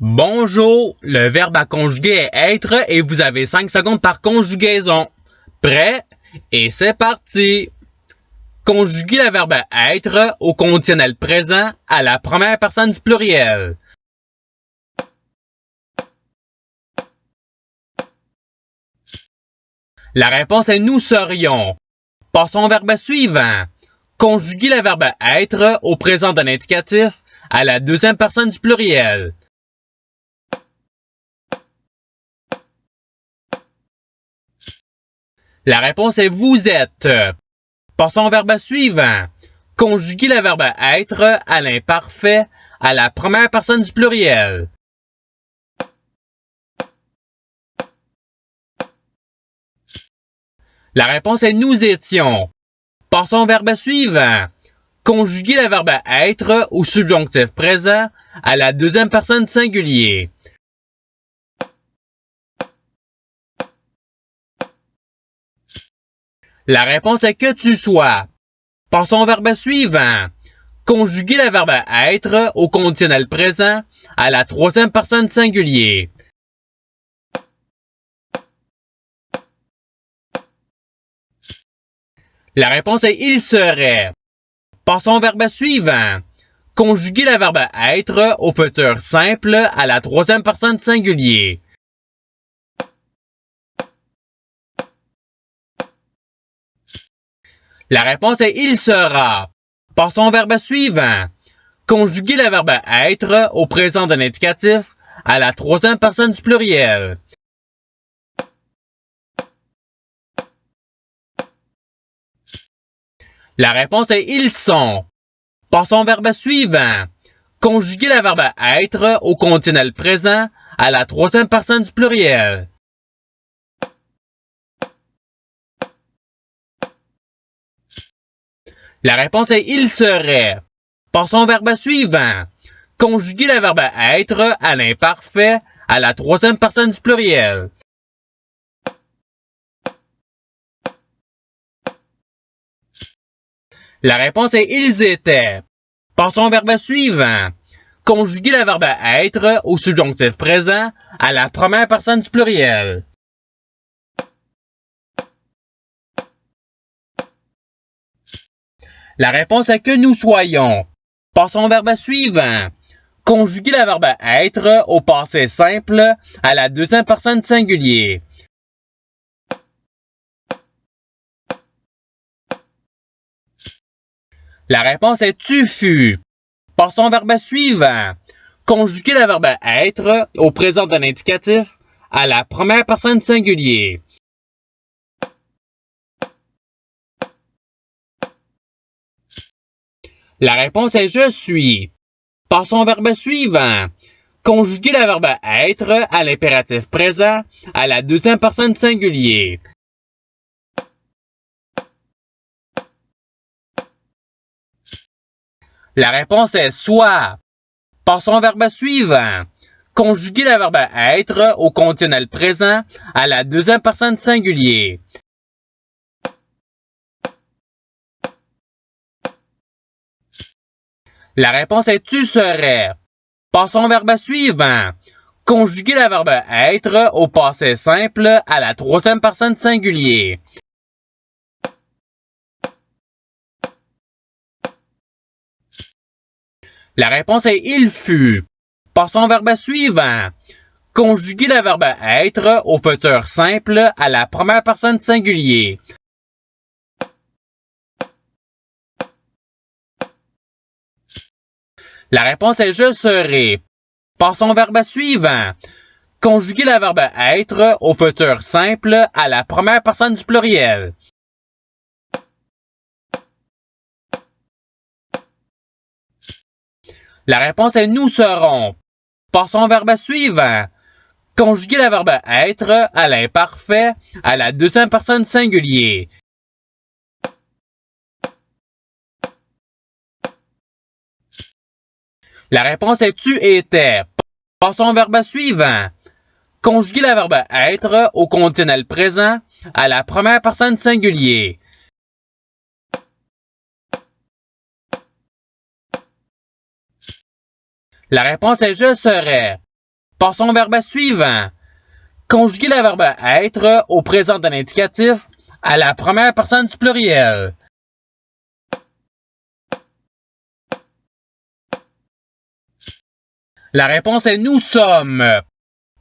Bonjour, le verbe à conjuguer est être et vous avez 5 secondes par conjugaison. Prêt? Et c'est parti! Conjuguez le verbe être au conditionnel présent à la première personne du pluriel. La réponse est nous serions. Passons au verbe suivant. Conjuguez le verbe être au présent d'un indicatif à la deuxième personne du pluriel. La réponse est vous êtes. Passons au verbe suivant. Conjuguez le verbe être à l'imparfait à la première personne du pluriel. La réponse est nous étions. Passons au verbe suivant. Conjuguez le verbe être au subjonctif présent à la deuxième personne singulier. La réponse est que tu sois. Passons au verbe suivant. Conjuguez le verbe être au conditionnel présent à la troisième personne singulier. La réponse est il serait. Passons au verbe suivant. Conjuguez le verbe être au futur simple à la troisième personne singulier. La réponse est il sera. Passons au verbe suivant. Conjuguez le verbe être au présent d'un indicatif à la troisième personne du pluriel. La réponse est ils sont. Passons au verbe suivant. Conjuguez le verbe être au conditionnel présent à la troisième personne du pluriel. La réponse est il serait. Passons au verbe suivant. Conjuguez le verbe être à l'imparfait à la troisième personne du pluriel. La réponse est ils étaient. Passons au verbe suivant. Conjuguez le verbe être au subjonctif présent à la première personne du pluriel. La réponse est que nous soyons. Passons au verbe suivant. Conjuguez le verbe être au passé simple à la deuxième personne singulier. La réponse est tu fus. Passons au verbe suivant. Conjuguez le verbe être au présent d'un indicatif à la première personne singulier. La réponse est je suis. Passons au verbe suivant. Conjuguez le verbe être à l'impératif présent à la deuxième personne singulier. La réponse est soit. Passons au verbe suivant. Conjuguez le verbe être au conditionnel présent à la deuxième personne singulier. La réponse est tu serais. Passons au verbe suivant. Conjuguez le verbe être au passé simple à la troisième personne singulier. La réponse est il fut. Passons au verbe suivant. Conjuguez le verbe être au futur simple à la première personne singulier. La réponse est je serai. Passons au verbe suivant. Conjuguez le verbe être au futur simple à la première personne du pluriel. La réponse est nous serons. Passons au verbe suivant. Conjuguez le verbe être à l'imparfait à la deuxième personne singulier. La réponse est tu étais. Passons au verbe suivant. Conjuguez le verbe être au conditionnel présent à la première personne singulier. La réponse est je serais. Passons au verbe suivant. Conjuguez le verbe être au présent de l'indicatif à la première personne du pluriel. La réponse est nous sommes.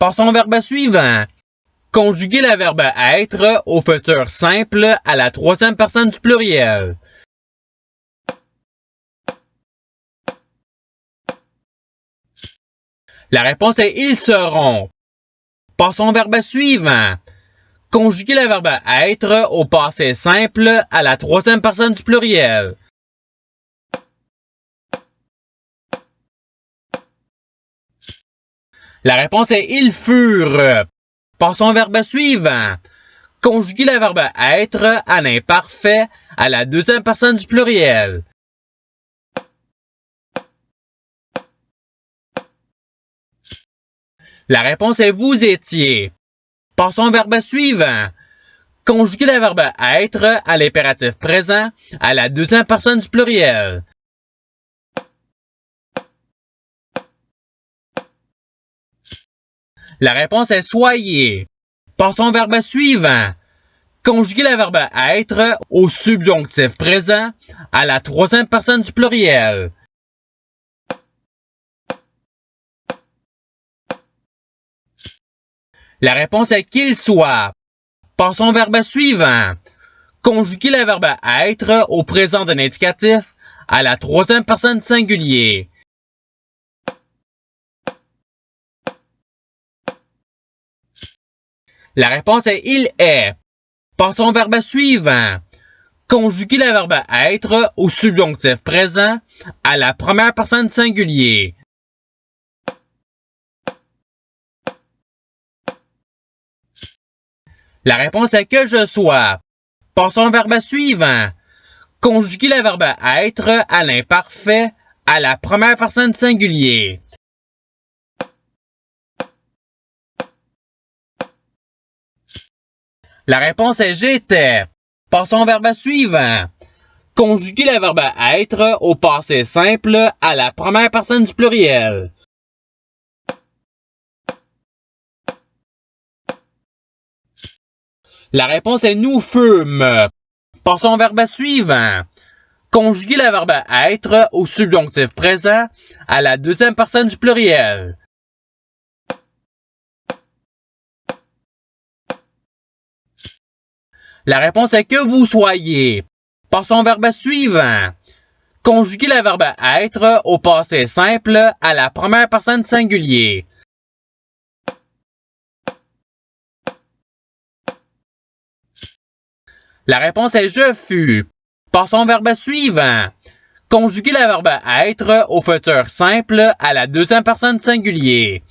Passons au verbe suivant. Conjuguez le verbe être au futur simple à la troisième personne du pluriel. La réponse est ils seront. Passons au verbe suivant. Conjuguez le verbe être au passé simple à la troisième personne du pluriel. La réponse est ils furent. Passons au verbe suivant. Conjuguez le verbe être à l'imparfait à la deuxième personne du pluriel. La réponse est vous étiez. Passons au verbe suivant. Conjuguez le verbe être à l'impératif présent à la deuxième personne du pluriel. La réponse est soyez. Passons au verbe suivant. Conjuguez le verbe être au subjonctif présent à la troisième personne du pluriel. La réponse est qu'il soit. Passons au verbe suivant. Conjuguez le verbe être au présent de l'indicatif à la troisième personne singulier. La réponse est il est. Passons au verbe suivant. Conjuguez le verbe être au subjonctif présent à la première personne singulier. La réponse est que je sois. Passons au verbe suivant. Conjuguez le verbe être à l'imparfait à la première personne singulier. La réponse est j'étais. Passons au verbe suivant. Conjuguez le verbe être au passé simple à la première personne du pluriel. La réponse est nous fûmes. Passons au verbe suivant. Conjuguez le verbe être au subjonctif présent à la deuxième personne du pluriel. La réponse est que vous soyez. Passons au verbe suivant. Conjuguez le verbe être au passé simple à la première personne singulier. La réponse est je fus. Passons au verbe suivant. Conjuguez le verbe être au futur simple à la deuxième personne singulier.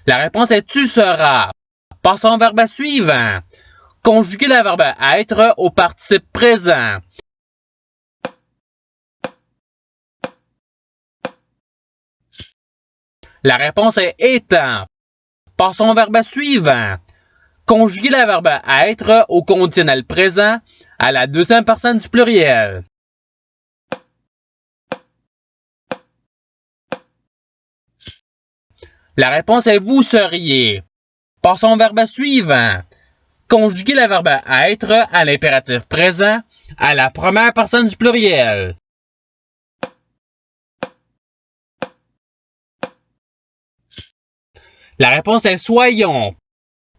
La réponse est tu seras. Passons au verbe suivant. Conjuguez le verbe être au participe présent. La réponse est étant. Passons au verbe suivant. Conjuguez le verbe être au conditionnel présent à la deuxième personne du pluriel. La réponse est vous seriez. Passons au verbe suivant. Conjuguez le verbe être à l'impératif présent à la première personne du pluriel. La réponse est soyons.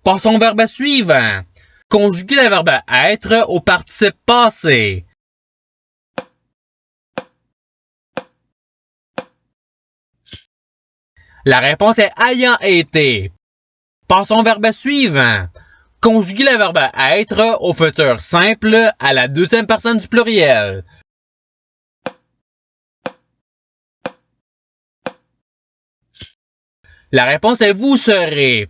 Passons au verbe suivant. Conjuguez le verbe être au participe passé. La réponse est ayant été. Passons au verbe suivant. Conjuguez le verbe être au futur simple à la deuxième personne du pluriel. La réponse est vous serez.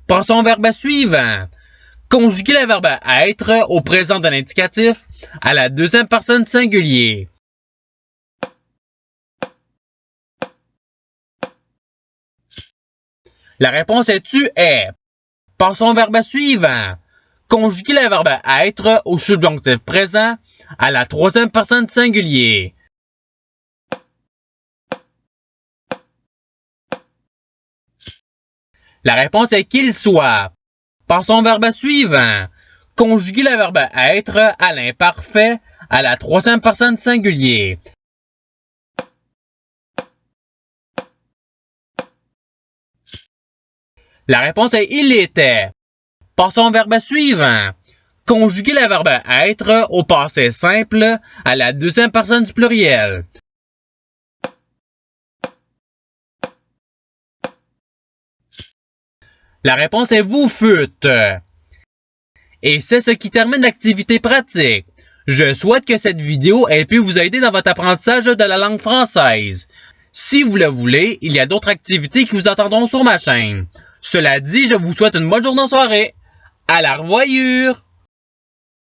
Passons au verbe suivant. Conjuguez le verbe être au présent de l'indicatif à la deuxième personne singulier. La réponse est tu es. Passons au verbe suivant. Conjuguez le verbe être au subjonctif présent à la troisième personne singulier. La réponse est qu'il soit. Passons au verbe suivant. Conjuguer le verbe être à l'imparfait à la troisième personne singulier. La réponse est il était. Passons au verbe suivant. Conjuguer le verbe être au passé simple à la deuxième personne du pluriel. La réponse est vous fûtes. Et c'est ce qui termine l'activité pratique. Je souhaite que cette vidéo ait pu vous aider dans votre apprentissage de la langue française. Si vous le voulez, il y a d'autres activités qui vous attendront sur ma chaîne. Cela dit, je vous souhaite une bonne journée en soirée. À la revoyure!